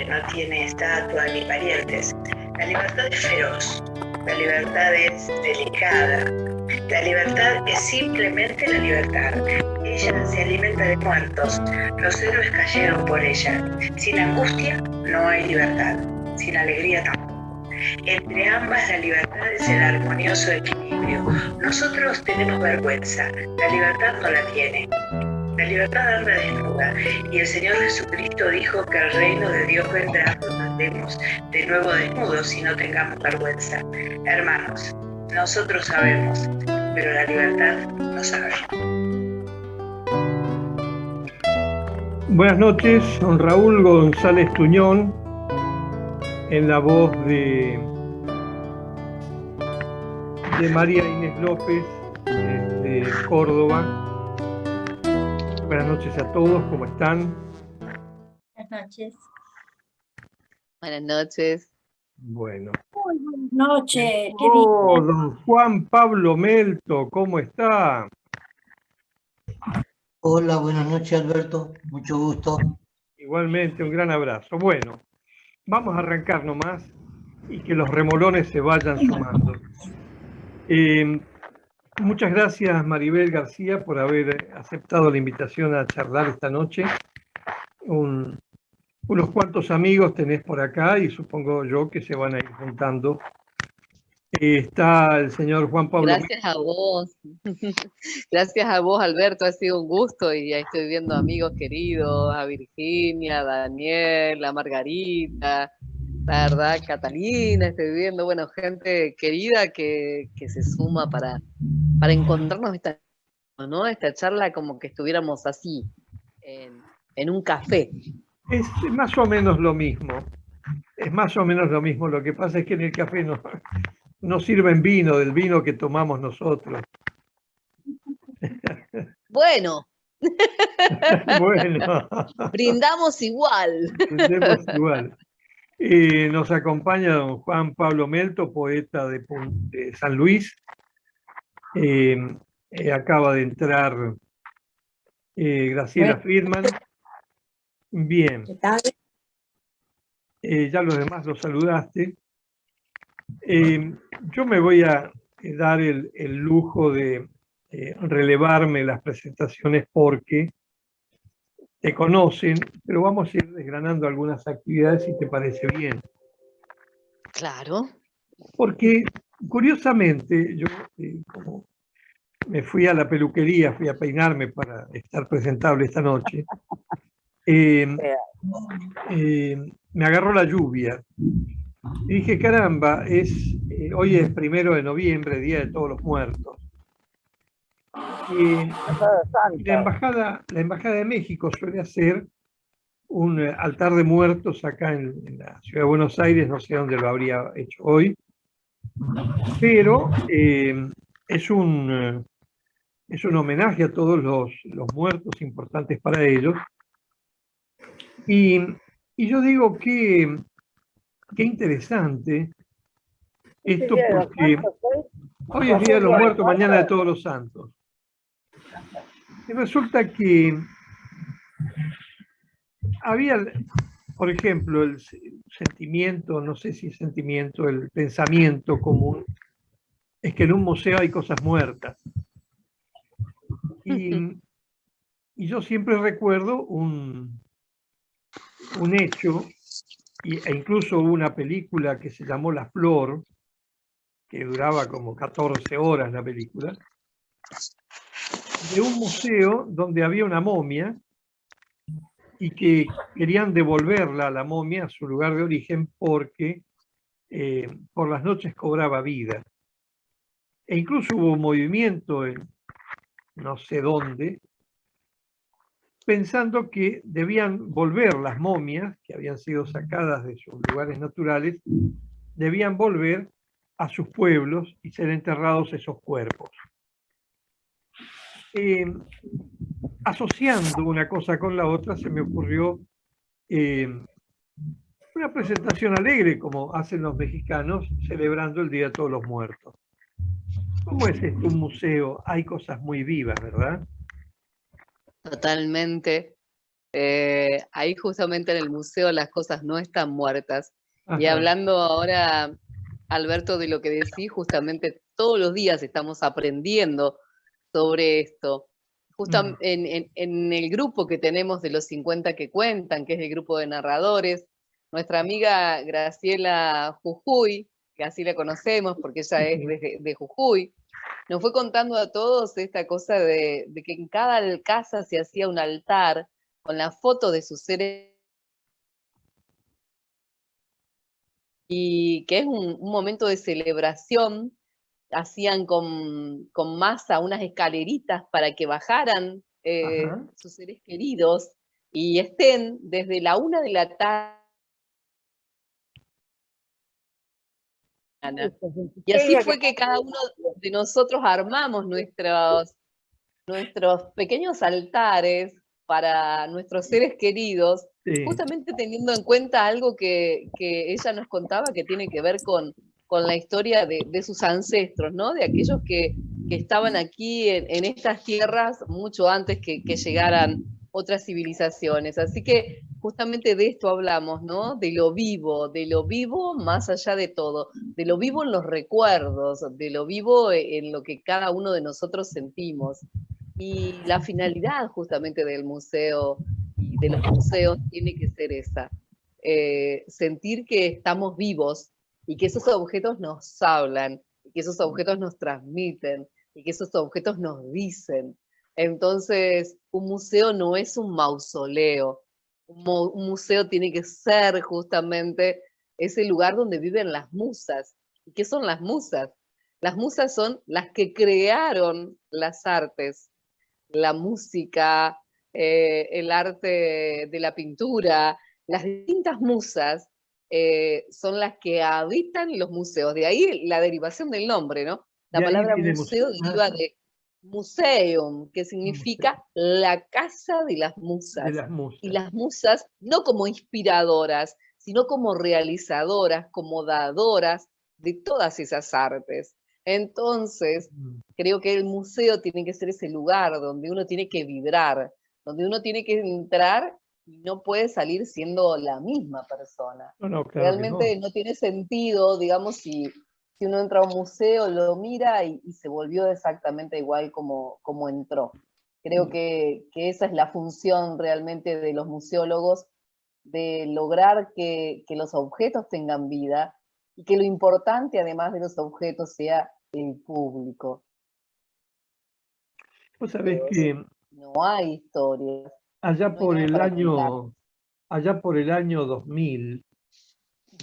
no tiene estatua ni parientes. La libertad es feroz, la libertad es delicada, la libertad es simplemente la libertad. Ella se alimenta de muertos, los héroes cayeron por ella. Sin angustia no hay libertad, sin alegría tampoco. Entre ambas la libertad es el armonioso equilibrio. Nosotros tenemos vergüenza, la libertad no la tiene. La libertad anda desnuda y el Señor Jesucristo dijo que el reino de Dios vendrá cuando andemos de nuevo desnudos y no tengamos vergüenza. Hermanos, nosotros sabemos, pero la libertad no sabe. Buenas noches, don Raúl González Tuñón, en la voz de María Inés López, de Córdoba. Buenas noches a todos, ¿cómo están? Buenas noches. Buenas noches. Bueno. Muy buenas noches. Oh, don Juan Pablo Melto, ¿cómo está? Hola, buenas noches, Alberto. Mucho gusto. Igualmente, un gran abrazo. Bueno, vamos a arrancar nomás y que los remolones se vayan sumando. Muchas gracias, Maribel García, por haber aceptado la invitación a charlar esta noche. Unos cuantos amigos tenés por acá y supongo yo que se van a ir juntando. Está el señor Juan Pablo. Gracias a vos. Gracias a vos, Alberto. Ha sido un gusto y ya estoy viendo amigos queridos, a Virginia, a Daniel, a Margarita, la verdad, Catalina, estoy viendo, bueno, gente querida que se suma para encontrarnos esta charla como que estuviéramos así, en un café. Es más o menos lo mismo. Es más o menos lo mismo. Lo que pasa es que en el café no sirven vino, del vino que tomamos nosotros. Bueno. Bueno. Brindamos igual. Brindemos igual. Nos acompaña don Juan Pablo Melto, poeta de San Luis. Acaba de entrar Graciela Friedman. Bien. ¿Qué tal? Ya los demás los saludaste. Yo me voy a dar el lujo de relevarme las presentaciones porque te conocen, pero vamos a ir desgranando algunas actividades si te parece bien. Claro. Porque, curiosamente, yo como me fui a la peluquería, fui a peinarme para estar presentable esta noche, me agarró la lluvia. Y dije, caramba, hoy es 1 de noviembre, Día de Todos los Muertos. La Embajada de México suele hacer un altar de muertos acá en la ciudad de Buenos Aires, no sé dónde lo habría hecho hoy, pero es un homenaje a todos los muertos importantes para ellos. Y yo digo que qué interesante esto, porque hoy es Día de los Muertos, mañana de Todos los Santos. Y resulta que había, por ejemplo, el sentimiento, no sé si sentimiento, el pensamiento común, es que en un museo hay cosas muertas. Y yo siempre recuerdo un hecho, e incluso una película que se llamó La Flor, que duraba como 14 horas la película, de un museo donde había una momia y que querían devolverla a la momia a su lugar de origen porque por las noches cobraba vida. E incluso hubo un movimiento en no sé dónde, pensando que debían volver las momias, que habían sido sacadas de sus lugares naturales, debían volver a sus pueblos y ser enterrados esos cuerpos. Asociando una cosa con la otra, se me ocurrió una presentación alegre, como hacen los mexicanos, celebrando el Día de Todos los Muertos. ¿Cómo es esto, un museo? Hay cosas muy vivas, ¿verdad? Totalmente. Ahí justamente en el museo las cosas no están muertas. Y Ajá. hablando ahora, Alberto, de lo que decís, justamente todos los días estamos aprendiendo sobre esto. Justo en el grupo que tenemos de los 50 que cuentan, que es el grupo de narradores, nuestra amiga Graciela Jujuy, que así la conocemos porque ella es de Jujuy, nos fue contando a todos esta cosa de que en cada casa se hacía un altar con la foto de sus seres y que es un momento de celebración. Hacían con masa unas escaleritas para que bajaran Ajá. sus seres queridos y estén desde la 1 de la tarde. Y así fue que cada uno de nosotros armamos nuestros pequeños altares para nuestros seres queridos, Sí. justamente teniendo en cuenta algo que ella nos contaba que tiene que ver con la historia de sus ancestros, ¿no? De aquellos que estaban aquí en estas tierras mucho antes que llegaran otras civilizaciones. Así que justamente de esto hablamos, ¿no? De lo vivo más allá de todo, de lo vivo en los recuerdos, de lo vivo en lo que cada uno de nosotros sentimos. Y la finalidad justamente del museo y de los museos tiene que ser esa, sentir que estamos vivos y que esos objetos nos hablan, y que esos objetos nos transmiten, y que esos objetos nos dicen. Entonces, un museo no es un mausoleo, un museo tiene que ser justamente ese lugar donde viven las musas. ¿Y qué son las musas? Las musas son las que crearon las artes, la música, el arte de la pintura, las distintas musas son las que habitan los museos. De ahí la derivación del nombre, ¿no? La De ahí palabra viene museo deriva de museum, que significa la casa de las de musas. las Y musas. las musas no como inspiradoras, sino como realizadoras, como dadoras de todas esas artes. Entonces, creo que el museo tiene que ser ese lugar donde uno tiene que vibrar, donde uno tiene que entrar y no puede salir siendo la misma persona. No, no, claro que no. Realmente no tiene sentido, digamos, si uno entra a un museo, lo mira y se volvió exactamente igual como entró. Creo que esa es la función realmente de los museólogos, de lograr que los objetos tengan vida y que lo importante, además de los objetos, sea el público. Vos sabés que No hay historias, allá no hay por nada el para contar. año, allá por el año 2000,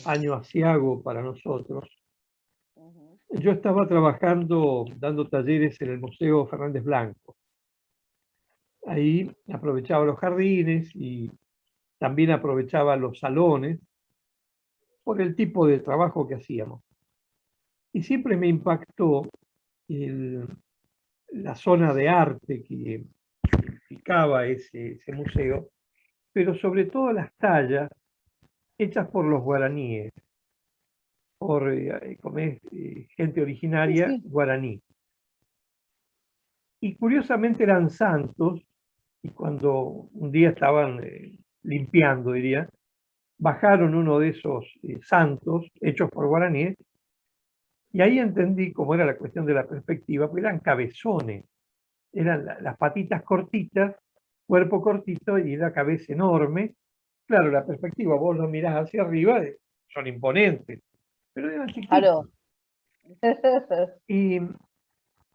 año aciago para nosotros, yo estaba trabajando, dando talleres en el Museo Fernández Blanco. Ahí aprovechaba los jardines y también aprovechaba los salones por el tipo de trabajo que hacíamos. Y siempre me impactó la zona de arte que implicaba ese museo, pero sobre todo las tallas hechas por los guaraníes, por gente Sí, originaria sí. guaraní. Y curiosamente eran santos, y cuando un día estaban limpiando, diría, bajaron uno de esos santos hechos por guaraníes, y ahí entendí cómo era la cuestión de la perspectiva, porque eran cabezones, eran las patitas cortitas, cuerpo cortito y la cabeza enorme. Claro, la perspectiva, vos lo mirás hacia arriba, son imponentes, pero eran chiquitos. Claro. Y,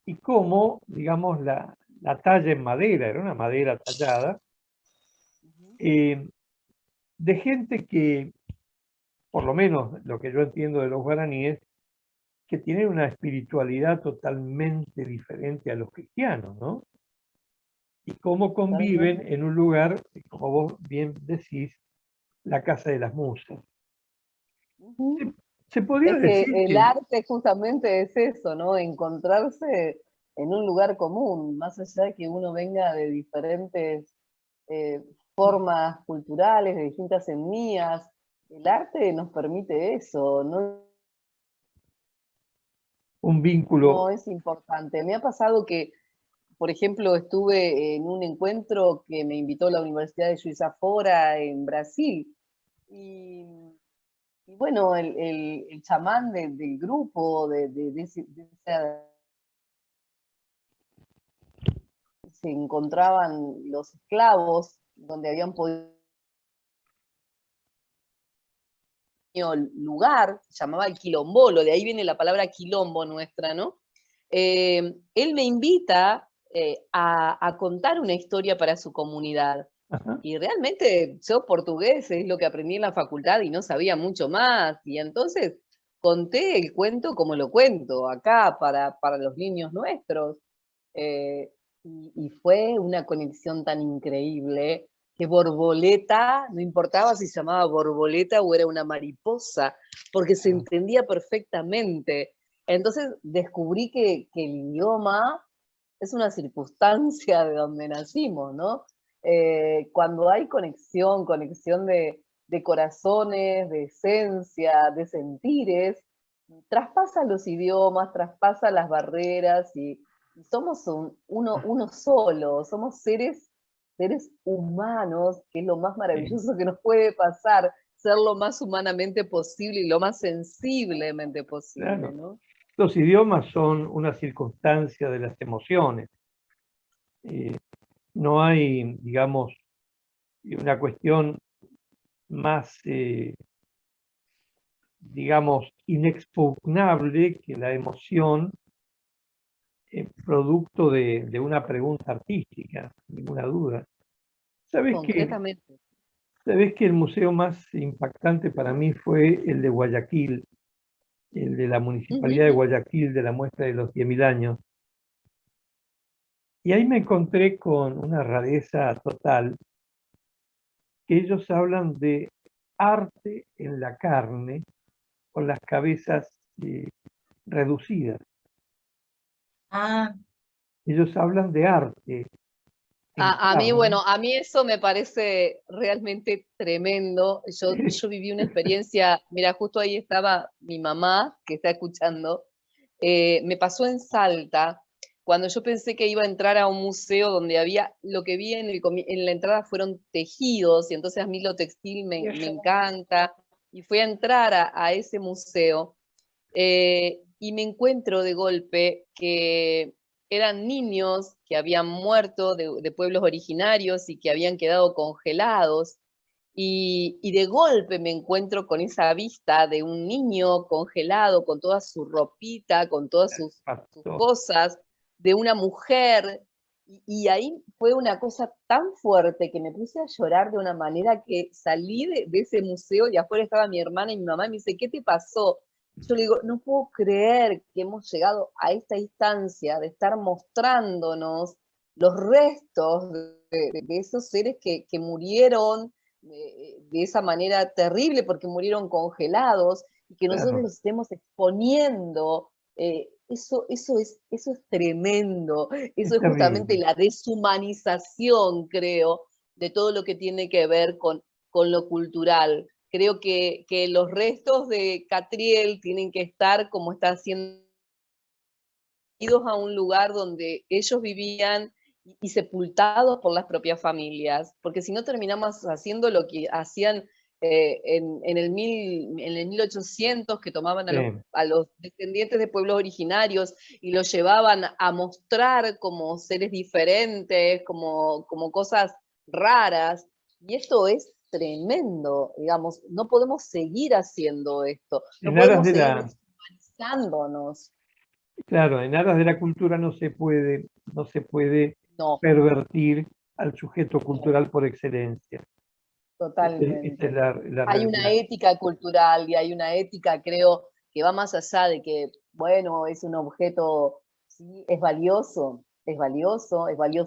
y cómo, digamos, la talla en madera, era una madera tallada, de gente que, por lo menos lo que yo entiendo de los guaraníes, que tienen una espiritualidad totalmente diferente a los cristianos, ¿no? Y cómo conviven en un lugar, como vos bien decís, la casa de las musas. Se podría Es que decir el que arte justamente es eso, ¿no? Encontrarse en un lugar común, más allá de que uno venga de diferentes formas culturales, de distintas etnias. El arte nos permite eso, no un vínculo, es importante. Me ha pasado que por ejemplo, estuve en un encuentro que me invitó la Universidad de Juiz de Fora en Brasil. Y, y bueno, el chamán del grupo, se encontraban los esclavos donde habían podido lugar, se llamaba el quilombolo, de ahí viene la palabra quilombo nuestra, ¿no? Él me invita a contar una historia para su comunidad. Ajá. Y realmente yo portugués es lo que aprendí en la facultad y no sabía mucho más. Y entonces conté el cuento como lo cuento, acá para los niños nuestros. Y fue una conexión tan increíble que Borboleta, no importaba si se llamaba Borboleta o era una mariposa, porque se entendía perfectamente. Entonces descubrí que el idioma es una circunstancia de donde nacimos, ¿no? Cuando hay conexión de corazones, de esencia, de sentires, traspasa los idiomas, traspasa las barreras y somos uno solo, somos seres humanos, que es lo más maravilloso que nos puede pasar, ser lo más humanamente posible y lo más sensiblemente posible, Claro. ¿no? Los idiomas son una circunstancia de las emociones. No hay, digamos, una cuestión más, digamos, inexpugnable que la emoción producto de una pregunta artística, ninguna duda. ¿Sabes Concretamente. que el museo más impactante para mí fue el de Guayaquil, el de la Municipalidad de Guayaquil, de la muestra de los 10.000 años? Y ahí me encontré con una rareza total, que ellos hablan de arte en la carne con las cabezas reducidas. Ah, Ellos hablan de arte en A mí, carne. bueno, a mí eso me parece realmente tremendo. Yo viví una experiencia, mira, justo ahí estaba mi mamá, que está escuchando, me pasó en Salta, cuando yo pensé que iba a entrar a un museo donde había, lo que vi en la entrada fueron tejidos, y entonces a mí lo textil me encanta, y fui a entrar a ese museo, y me encuentro de golpe que eran niños que habían muerto de pueblos originarios y que habían quedado congelados. Y de golpe me encuentro con esa vista de un niño congelado, con toda su ropita, con todas sus cosas, de una mujer. Y ahí fue una cosa tan fuerte que me puse a llorar de una manera que salí de ese museo y afuera estaba mi hermana y mi mamá y me dice, ¿qué te pasó? Yo le digo, no puedo creer que hemos llegado a esta instancia de estar mostrándonos los restos de esos seres que murieron de esa manera terrible porque murieron congelados y que nosotros los estemos exponiendo. Eso es tremendo. Eso es justamente la deshumanización, creo, de todo lo que tiene que ver con lo cultural. Creo que los restos de Catriel tienen que estar como está haciendo a un lugar donde ellos vivían y sepultados por las propias familias, porque si no terminamos haciendo lo que hacían en el 1800, que tomaban a los descendientes de pueblos originarios y los llevaban a mostrar como seres diferentes, como cosas raras, y esto es tremendo, digamos, no podemos seguir haciendo esto, no podemos seguir deshumanizándonos. Claro, en aras de la cultura no se puede No. pervertir al sujeto cultural por excelencia. Totalmente. Esta es la Hay una realidad. ética cultural y hay una ética, creo, que va más allá de que, bueno, es un objeto, sí, es valioso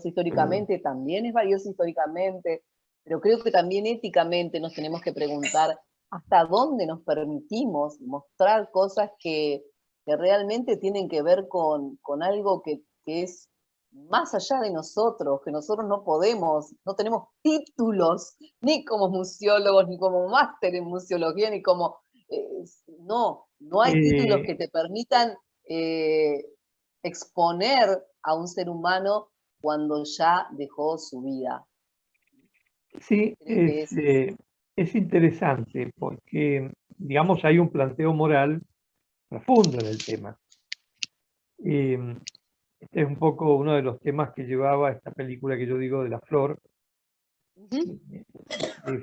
históricamente, también es valioso históricamente, pero creo que también éticamente nos tenemos que preguntar hasta dónde nos permitimos mostrar cosas que realmente tienen que ver con algo que es más allá de nosotros, que nosotros no podemos, no tenemos títulos, ni como museólogos, ni como máster en museología, ni como... no hay títulos que te permitan exponer a un ser humano cuando ya dejó su vida. Sí, Creo que es interesante porque, digamos, hay un planteo moral profundo en el tema. Este es un poco uno de los temas que llevaba esta película que yo digo de La Flor.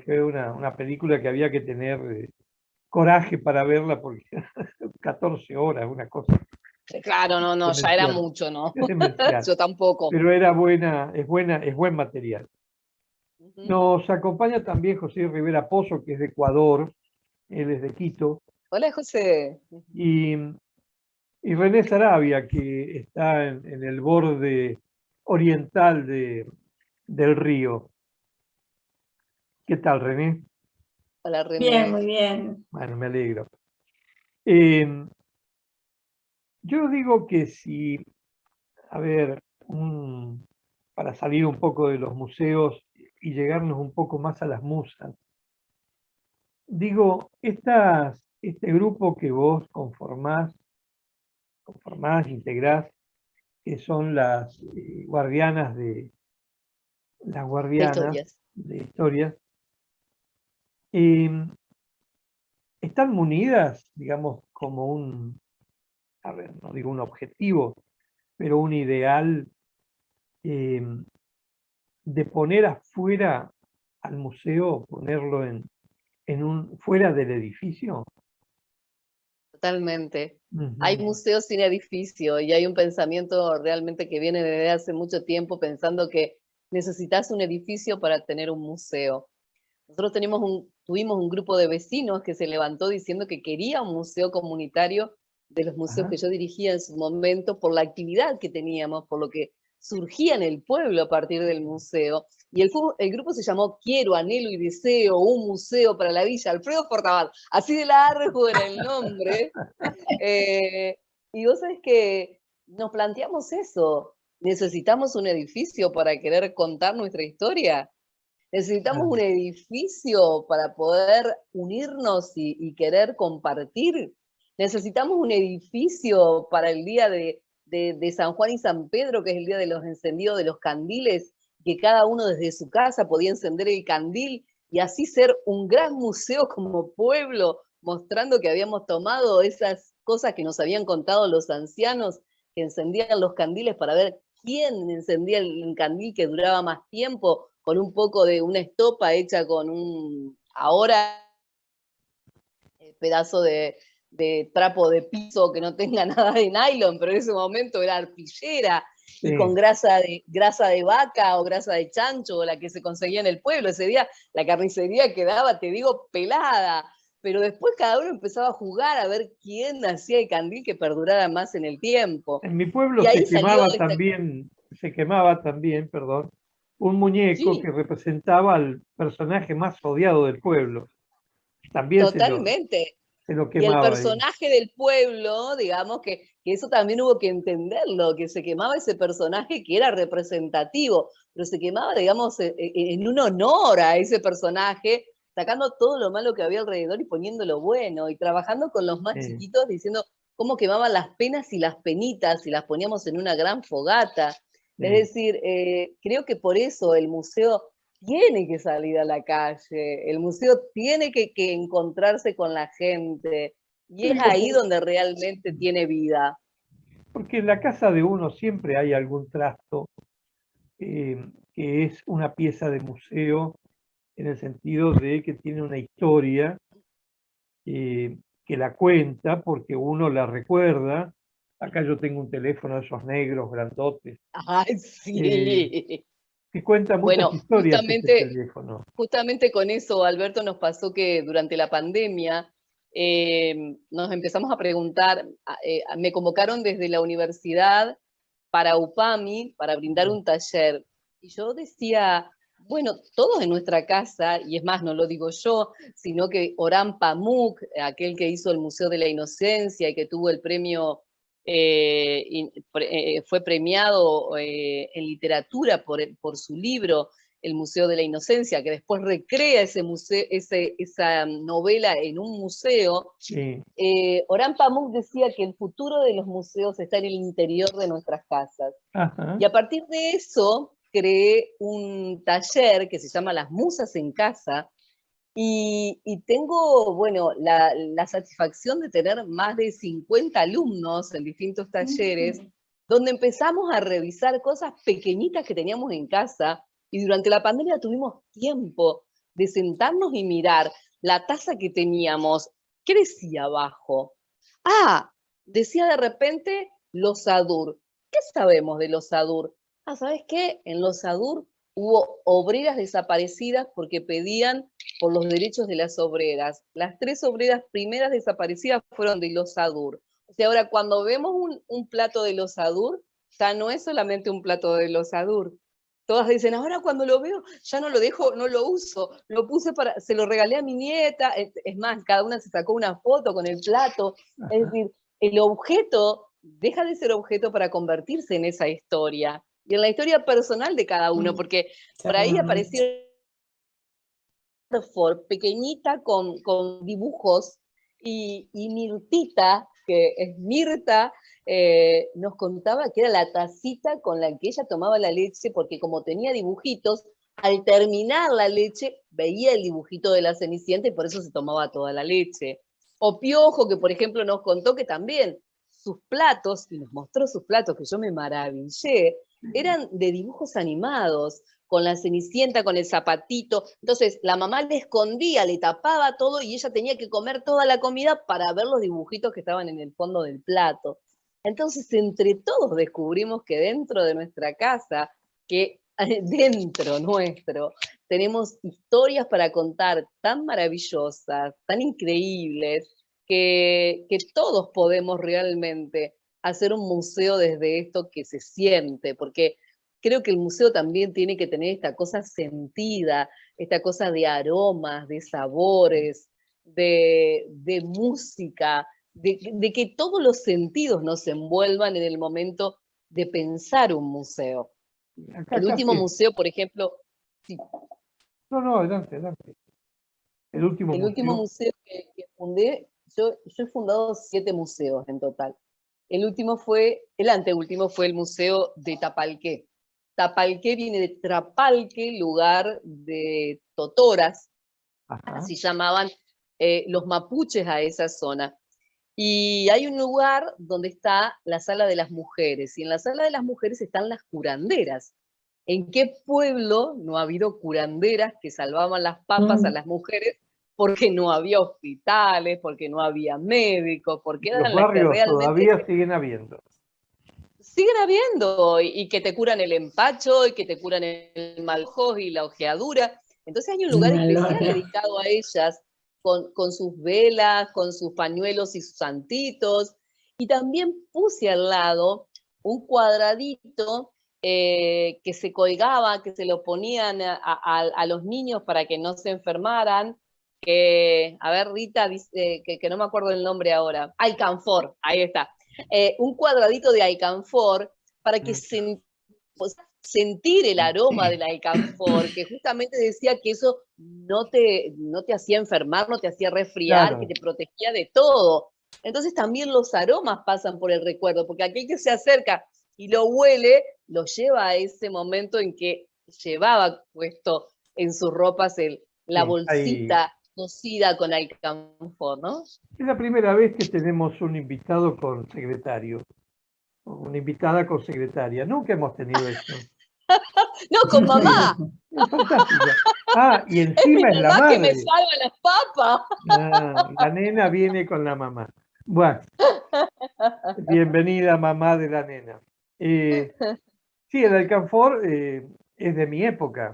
Fue una película que había que tener coraje para verla porque 14 horas, una cosa claro, no, ya era demencial, mucho, ¿no? demencial. Yo tampoco. Pero era buena, es buen material. Nos acompaña también José Rivera Pozo, que es de Ecuador, él es de Quito, Hola, José. y René Sarabia, que está en el borde oriental del río. ¿Qué tal, René? Hola, Bien, René. muy bien. Bueno, me alegro. Yo digo que si, a ver, para salir un poco de los museos y llegarnos un poco más a las musas, digo, este grupo que vos conformás, integrás, que son las guardianas De historias. de historias, eh, están munidas, digamos, como a ver, no digo un objetivo, pero un ideal eh, de poner afuera al museo, ponerlo fuera del edificio. Totalmente. Hay Ujú. museos sin edificio y hay un pensamiento realmente que viene desde hace mucho tiempo pensando que necesitas un edificio para tener un museo. Nosotros tuvimos un grupo de vecinos que se levantó diciendo que quería un museo comunitario de los museos Ajá. que yo dirigía en su momento por la actividad que teníamos, por lo que surgía en el pueblo a partir del museo. Y el grupo se llamó Quiero, Anhelo y Deseo, un museo para la Villa Alfredo Fortabat. Así de largo era el nombre. Y vos sabés que nos planteamos eso. ¿Necesitamos un edificio para querer contar nuestra historia? Necesitamos un edificio para poder unirnos y querer compartir. Necesitamos un edificio para el día de San Juan y San Pedro, que es el día de los encendidos de los candiles, que cada uno desde su casa podía encender el candil y así ser un gran museo como pueblo, mostrando que habíamos tomado esas cosas que nos habían contado los ancianos que encendían los candiles para ver quién encendía el candil que duraba más tiempo, con un poco de una estopa hecha con ahora pedazo de trapo de piso que no tenga nada de nylon, pero en ese momento era arpillera, Sí. Y con grasa de vaca o grasa de chancho, o la que se conseguía en el pueblo. Ese día la carnicería quedaba, te digo, pelada. Pero después cada uno empezaba a jugar a ver quién hacía el candil que perdurara más en el tiempo. En mi pueblo Y ahí salió se quemaba también, perdón, un muñeco que Sí, representaba al personaje más odiado del pueblo. También totalmente. se lo Y el quemaba ahí. personaje del pueblo, digamos que eso también hubo que entenderlo, que se quemaba ese personaje que era representativo, pero se quemaba, digamos, en un honor a ese personaje, sacando todo lo malo que había alrededor y poniendo lo bueno, y trabajando con los más chiquitos, diciendo cómo quemaban las penas y las penitas, y las poníamos en una gran fogata. Es decir, creo que por eso el museo tiene que salir a la calle, el museo tiene que encontrarse con la gente, y Yo es digo, ahí donde realmente tiene vida. porque en la casa de uno siempre hay algún trasto que es una pieza de museo en el sentido de que tiene una historia que la cuenta porque uno la recuerda. Acá yo tengo un teléfono de esos negros grandotes ¡Ay, eh, sí! que cuenta muchas Bueno, historias ese teléfono. justamente con eso, Alberto, nos pasó que durante la pandemia nos empezamos a preguntar, me convocaron desde la universidad para UPAMI, para brindar un taller. Y yo decía, bueno, todos en nuestra casa, y es más, no lo digo yo, sino que Orhan Pamuk, aquel que hizo el Museo de la Inocencia y que tuvo el premio, fue premiado en literatura por su libro, el Museo de la Inocencia, que después recrea ese museo, esa novela en un museo, Sí. Orhan Pamuk decía que el futuro de los museos está en el interior de nuestras casas. Ajá. Y a partir de eso creé un taller que se llama Las Musas en Casa, y tengo, bueno, la satisfacción de tener más de 50 alumnos en distintos talleres, donde empezamos a revisar cosas pequeñitas que teníamos en casa, y durante la pandemia tuvimos tiempo de sentarnos y mirar la taza que teníamos. ¿Qué decía abajo? Ah, decía de repente los Adur. ¿Qué sabemos de los Adur? Ah, ¿sabes qué? En los Adur hubo obreras desaparecidas porque pedían por los derechos de las obreras. Las 3 obreras primeras desaparecidas fueron de los Adur. O sea, ahora cuando vemos un plato de los Adur, ya no es solamente un plato de los Adur. Todas dicen, ahora cuando lo veo, ya no lo dejo, no lo uso, lo puse se lo regalé a mi nieta, es más, cada una se sacó una foto con el plato. Ajá. Es decir, el objeto deja de ser objeto para convertirse en esa historia, y en la historia personal de cada uno, porque por ahí apareció pequeñita con dibujos, y Mirtita, que es Mirta, nos contaba que era la tacita con la que ella tomaba la leche, porque como tenía dibujitos, al terminar la leche veía el dibujito de la Cenicienta y por eso se tomaba toda la leche. O Piojo, que por ejemplo nos contó que también sus platos, y nos mostró sus platos, que yo me maravillé, eran de dibujos animados, con la Cenicienta, con el zapatito. Entonces la mamá le escondía, le tapaba todo y ella tenía que comer toda la comida para ver los dibujitos que estaban en el fondo del plato. Entonces entre todos descubrimos que dentro de nuestra casa, que dentro nuestro, tenemos historias para contar tan maravillosas, tan increíbles, que todos podemos realmente hacer un museo desde esto que se siente, porque creo que el museo también tiene que tener esta cosa sentida, esta cosa de aromas, de sabores, de música, de que todos los sentidos nos envuelvan en el momento de pensar un museo. Acá El último casi- museo, por ejemplo, sí, No, adelante, adelante. El último el último museo. museo que fundé, yo he fundado 7 museos en total. El último fue, el anteúltimo fue el Museo de Tapalqué. Tapalqué viene de Trapalque, lugar de totoras, Ajá. así llamaban los mapuches a esa zona. Y hay un lugar donde está la Sala de las Mujeres, y en la Sala de las Mujeres están las curanderas. ¿En qué pueblo no ha habido curanderas que salvaban las papas a las mujeres porque no había hospitales, porque no había médicos, porque Los eran las que barrios realmente todavía siguen habiendo. siguen habiendo, y que te curan el empacho, y que te curan el mal ojo y la ojeadura? Entonces hay un lugar especial dedicado a ellas, con sus velas, con sus pañuelos y sus santitos. Y también puse al lado un cuadradito que se colgaba, que se lo ponían a los niños para que no se enfermaran, que, a ver, Rita, dice, que no me acuerdo el nombre ahora, alcanfor, ahí está. Un cuadradito de alcanfor para que sentir el aroma del alcanfor, que justamente decía que eso no te hacía enfermar, no te hacía resfriar, Claro. que te protegía de todo. Entonces también los aromas pasan por el recuerdo, porque aquel que se acerca y lo huele, lo lleva a ese momento en que llevaba puesto en sus ropas la Sí, bolsita cocida con alcanfor, ¿no? Es la primera vez que tenemos un invitado con secretario. Una invitada con secretaria. Nunca hemos tenido eso. No, con mamá. Es fantástica. Ah, y Es mi encima es la mamá que me madre. salva las papas. Ah, la nena viene con la mamá. Bueno, bienvenida mamá de la nena. Sí, el alcanfor es de mi época.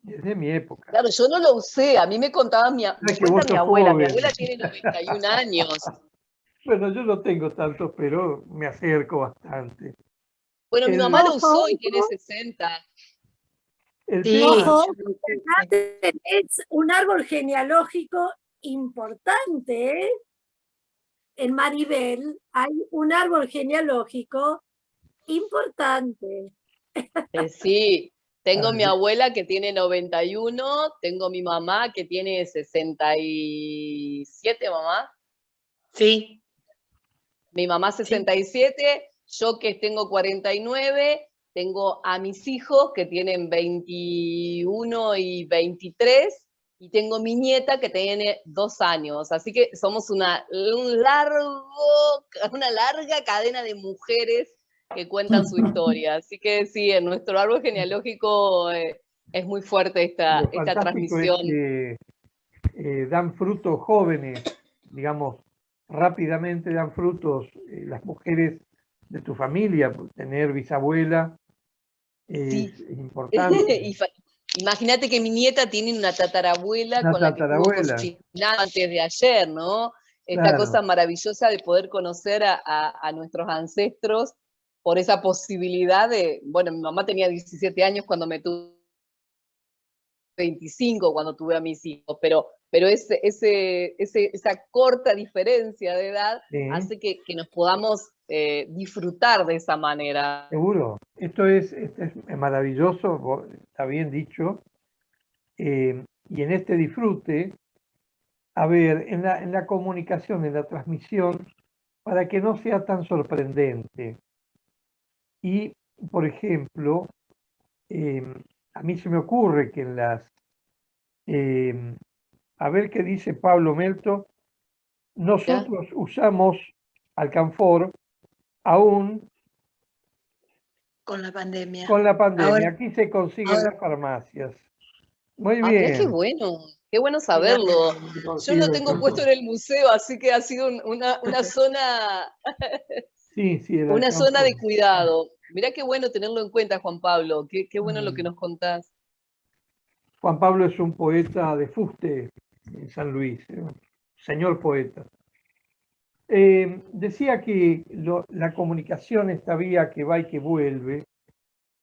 Es de mi época. Claro, yo no lo usé, a mí me contaba Es que cuenta vos mi sos abuela. Mi joven. abuela tiene 91 años. Bueno, yo no tengo tantos, pero me acerco bastante. Bueno, mi El, mamá lo Ojo, usó y tiene 60. el Sí, tema, ojo, es un árbol genealógico importante, ¿eh? En Maribel hay un árbol genealógico importante. sí. Tengo mi abuela que tiene 91, tengo mi mamá que tiene 67, mamá. Sí. Mi mamá 67, yo que tengo 49, tengo a mis hijos que tienen 21 y 23, y tengo mi nieta que tiene 2 años. Así que somos una larga cadena de mujeres que cuentan su historia. Así que sí, en nuestro árbol genealógico es muy fuerte esta transmisión. Es que dan frutos jóvenes, digamos, rápidamente dan frutos las mujeres de tu familia, tener bisabuela Sí. es importante. Imagínate que mi nieta tiene una tatarabuela Una con la que estuvo tatarabuela, cocinando antes de ayer, ¿no? Esta claro. cosa maravillosa de poder conocer a nuestros ancestros por esa posibilidad de, bueno, mi mamá tenía 17 años cuando me tuve 25 cuando tuve a mis hijos, pero esa corta diferencia de edad Sí. hace que nos podamos disfrutar de esa manera. Seguro. Esto es maravilloso, está bien dicho. Y en este disfrute, a ver, en la comunicación, en la transmisión, para que no sea tan sorprendente. Y, por ejemplo, a mí se me ocurre que en las, a ver qué dice Pablo Melto, nosotros usamos alcanfor aún Con la pandemia. con la pandemia. Ahora, Aquí se consigue en las farmacias. Muy Mirá qué bien. bueno saberlo. Se Yo consigue lo en tengo las puesto en el museo, así que ha sido una zona, Sí, el una zona alcanfor. de cuidado. Mirá qué bueno tenerlo en cuenta, Juan Pablo. Qué bueno lo que nos contás. Juan Pablo es un poeta de fuste en San Luis, señor poeta. Decía que la comunicación, esta vía que va y que vuelve,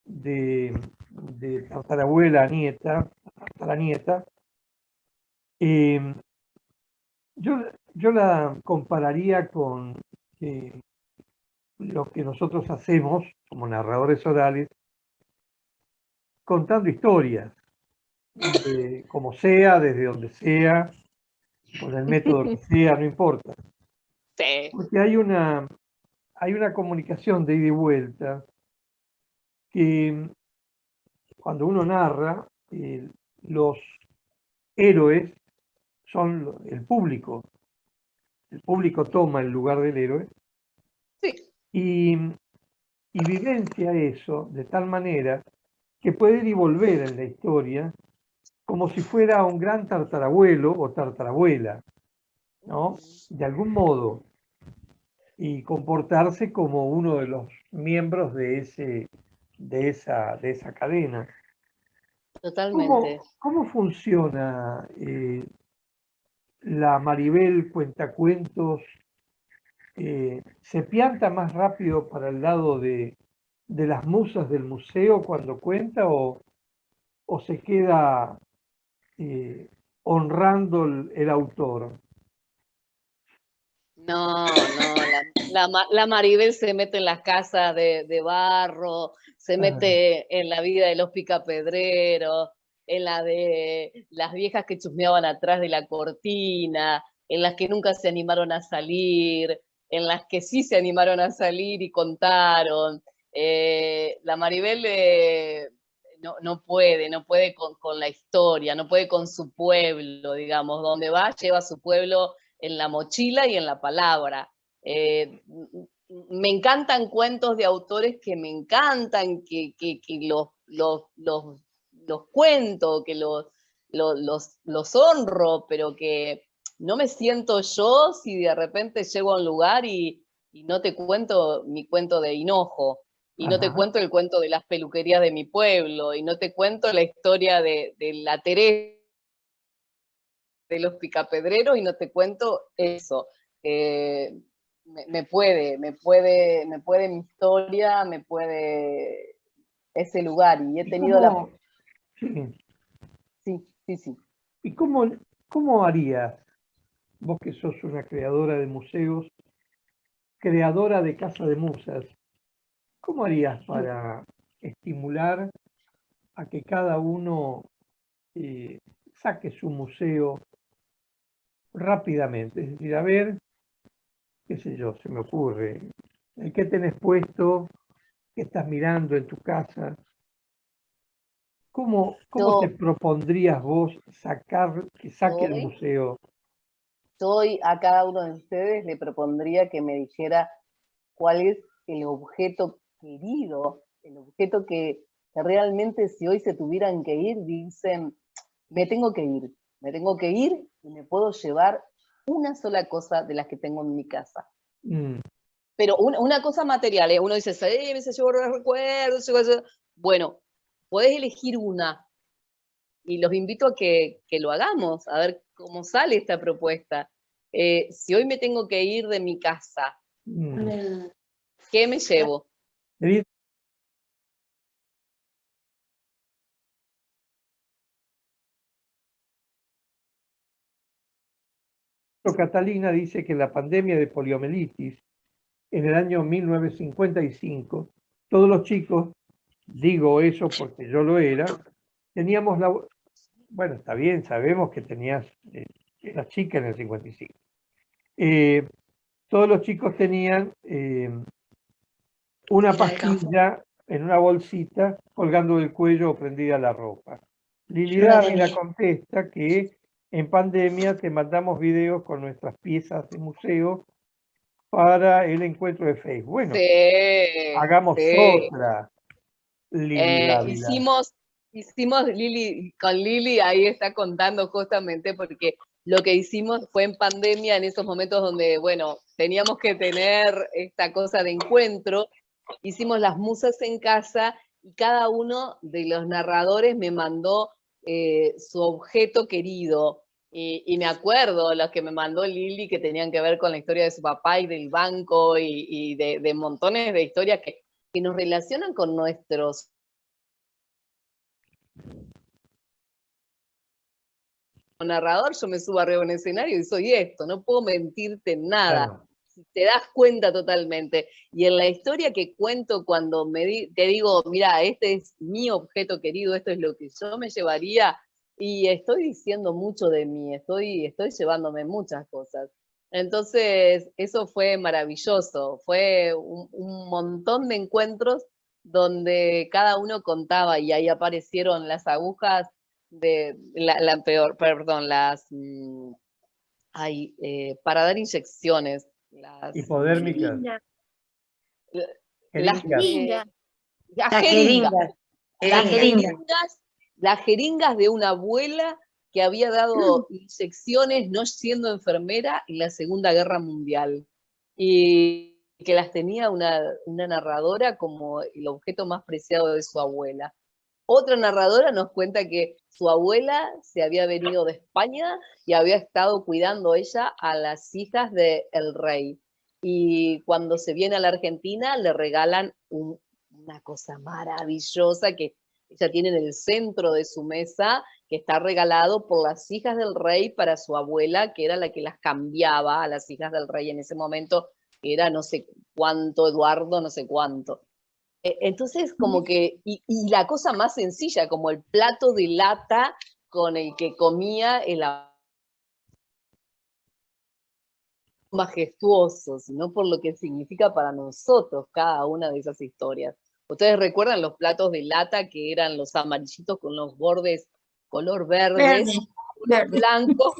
de tatarabuela a nieta, hasta la nieta, yo la compararía con lo que nosotros hacemos como narradores orales, contando historias, como sea, desde donde sea, con el método que sea, no importa. Sí. Porque hay una comunicación de ida y vuelta que cuando uno narra, los héroes son el público. El público toma el lugar del héroe Sí. y vivencia eso de tal manera que puede ir y volver en la historia como si fuera un gran tartarabuelo o tartarabuela, ¿no? De algún modo, y comportarse como uno de los miembros de esa cadena. Totalmente. ¿Cómo funciona la Maribel Cuentacuentos? ¿Se pianta más rápido para el lado de las musas del museo cuando cuenta o se queda honrando el autor? No, la Maribel se mete en las casas de barro, se mete en la vida de los picapedreros, en la de las viejas que chusmeaban atrás de la cortina, en las que nunca se animaron a salir, en las que sí se animaron a salir y contaron. La Maribel no puede con la historia, no puede con su pueblo, digamos, donde va, lleva a su pueblo en la mochila y en la palabra. Me encantan cuentos de autores que me encantan, que los cuento, que los honro, pero que no me siento yo si de repente llego a un lugar y no te cuento mi cuento de hinojo, y no te cuento el cuento de las peluquerías de mi pueblo, y no te cuento la historia de la Teresa de los picapedreros, y no te cuento eso. Me puede mi historia, me puede ese lugar, y he tenido la... Sí. Sí. ¿Y cómo harías, vos que sos una creadora de museos, creadora de Casa de Musas, cómo harías para estimular a que cada uno saque su museo rápidamente. Es decir, a ver, qué sé yo, se me ocurre, el que tenés puesto, que estás mirando en tu casa. ¿Cómo te Yo propondrías vos que saque el hoy, museo? hoy a cada uno de ustedes le propondría que me dijera cuál es el objeto querido, el objeto que realmente si hoy se tuvieran que ir, dicen, me tengo que ir y me puedo llevar una sola cosa de las que tengo en mi casa. Mm, Pero una cosa material, ¿eh? Uno dice, sí, me se llevó los recuerdos. Bueno, podés elegir una y los invito a que lo hagamos, a ver cómo sale esta propuesta. Si hoy me tengo que ir de mi casa, mm. ¿qué me llevo? Edith, Catalina dice que la pandemia de poliomielitis en el año 1955, todos los chicos, digo eso porque yo lo era, teníamos la... Bueno, está bien, sabemos que eras chica en el 55. Todos los chicos tenían una pastilla en una bolsita colgando del cuello o prendida a la ropa. Lili Dávila contesta que en pandemia te mandamos videos con nuestras piezas de museo para el encuentro de Facebook. Bueno, Sí, hagamos sí. otra, Lili Dávila. Hicimos con Lili, ahí está contando justamente porque lo que hicimos fue en pandemia, en esos momentos donde, bueno, teníamos que tener esta cosa de encuentro, hicimos las musas en casa y cada uno de los narradores me mandó su objeto querido. Y me acuerdo los que me mandó Lili que tenían que ver con la historia de su papá y del banco y de montones de historias que nos relacionan con nuestros narrador. Yo me subo arriba a un escenario y soy esto, no puedo mentirte en nada. Claro. Te das cuenta totalmente. Y en la historia que cuento cuando te digo, mira, este es mi objeto querido, esto es lo que yo me llevaría, y estoy diciendo mucho de mí, estoy llevándome muchas cosas. Entonces, eso fue maravilloso, fue un montón de encuentros donde cada uno contaba y ahí aparecieron las agujas de para dar inyecciones, Hipodérmicas, Jeringa, las, jeringas. eh, las La jeringas, las jeringa. las jeringas de una abuela que había dado inyecciones no siendo enfermera en la Segunda Guerra Mundial y que las tenía una narradora como el objeto más preciado de su abuela. Otra narradora nos cuenta que su abuela se había venido de España y había estado cuidando ella a las hijas del rey. Y cuando se viene a la Argentina le regalan una cosa maravillosa que ella tiene en el centro de su mesa, que está regalado por las hijas del rey para su abuela, que era la que las cambiaba a las hijas del rey en ese momento, que era no sé cuánto, Eduardo, no sé cuánto. Entonces, como que, y la cosa más sencilla, como el plato de lata con el que comía el majestuoso, sino por lo que significa para nosotros cada una de esas historias. ¿Ustedes recuerdan los platos de lata que eran los amarillitos con los bordes color verdes, los blancos,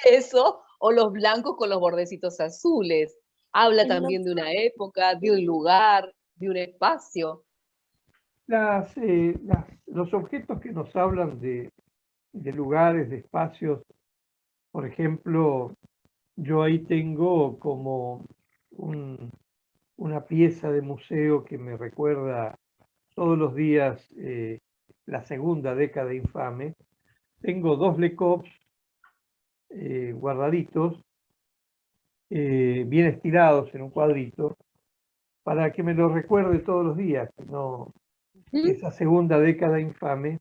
eso, o los blancos con los bordecitos azules? Habla también de una época, de un lugar, de un espacio. Los objetos que nos hablan de lugares, de espacios, por ejemplo, yo ahí tengo como una pieza de museo que me recuerda todos los días la segunda década infame. Tengo 2 Le Cops guardaditos, bien estirados en un cuadrito, para que me lo recuerde todos los días, ¿no? Esa segunda década infame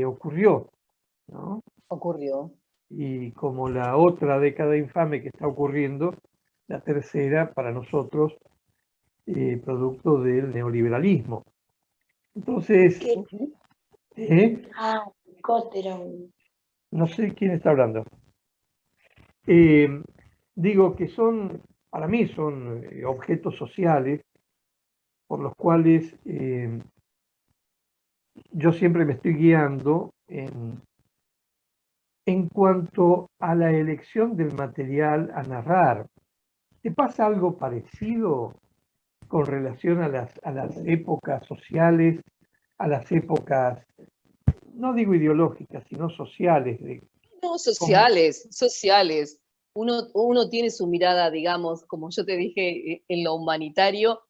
ocurrió, ¿no? Ocurrió. Y como la otra década infame que está ocurriendo, la tercera para nosotros, producto del neoliberalismo. Entonces, ¿Qué? Cótera. no sé quién está hablando. Digo que son, para mí son objetos sociales por los cuales yo siempre me estoy guiando en cuanto a la elección del material a narrar. ¿Te pasa algo parecido con relación a las épocas sociales, a las épocas, no digo ideológicas, sino sociales? No, sociales, sociales. Uno tiene su mirada, digamos, como yo te dije, en lo humanitario.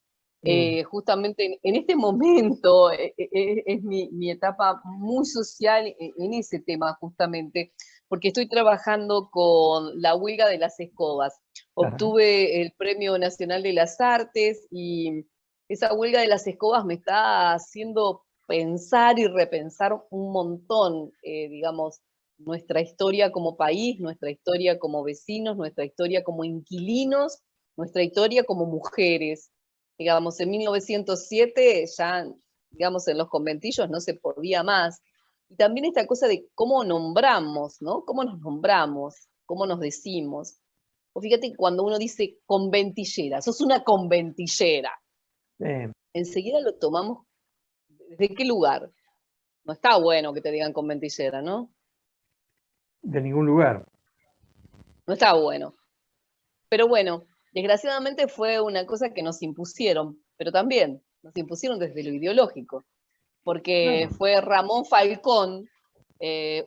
Justamente en este momento es mi etapa muy social en ese tema, justamente, porque estoy trabajando con la huelga de las escobas. Obtuve el Premio Nacional de las Artes y esa huelga de las escobas me está haciendo pensar y repensar un montón, digamos, nuestra historia como país, nuestra historia como vecinos, nuestra historia como inquilinos, nuestra historia como mujeres. Digamos, en 1907 ya, digamos, en los conventillos no se podía más. Y también esta cosa de cómo nombramos, ¿no? Cómo nos nombramos, cómo nos decimos. O fíjate que cuando uno dice conventillera, sos una conventillera. Enseguida lo tomamos, ¿desde qué lugar? No está bueno que te digan conventillera, ¿no? De ningún lugar. No está bueno. Pero bueno, desgraciadamente fue una cosa que nos impusieron, pero también nos impusieron desde lo ideológico, porque fue Ramón Falcón,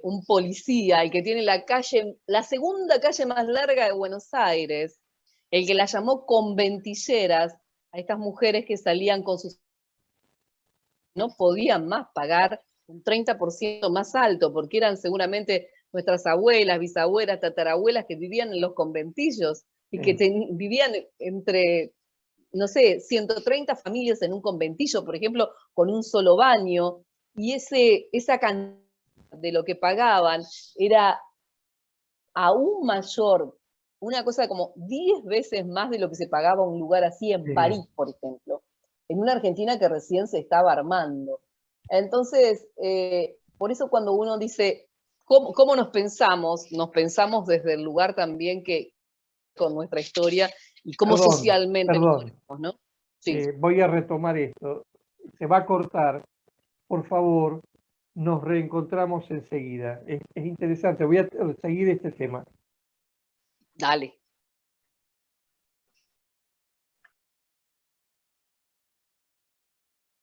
un policía, el que tiene la segunda calle más larga de Buenos Aires, el que la llamó conventilleras a estas mujeres que salían con sus... no podían más pagar un 30% más alto, porque eran seguramente nuestras abuelas, bisabuelas, tatarabuelas que vivían en los conventillos y que vivían entre, no sé, 130 familias en un conventillo, por ejemplo, con un solo baño, y esa cantidad de lo que pagaban era aún mayor, una cosa como 10 veces más de lo que se pagaba un lugar así en París, por ejemplo, en una Argentina que recién se estaba armando. Entonces, por eso cuando uno dice, ¿cómo nos pensamos desde el lugar también que con nuestra historia y cómo socialmente nos ponemos, ¿no? Sí. Voy a retomar esto. Se va a cortar. Por favor, nos reencontramos enseguida. Es interesante. Voy a seguir este tema. Dale.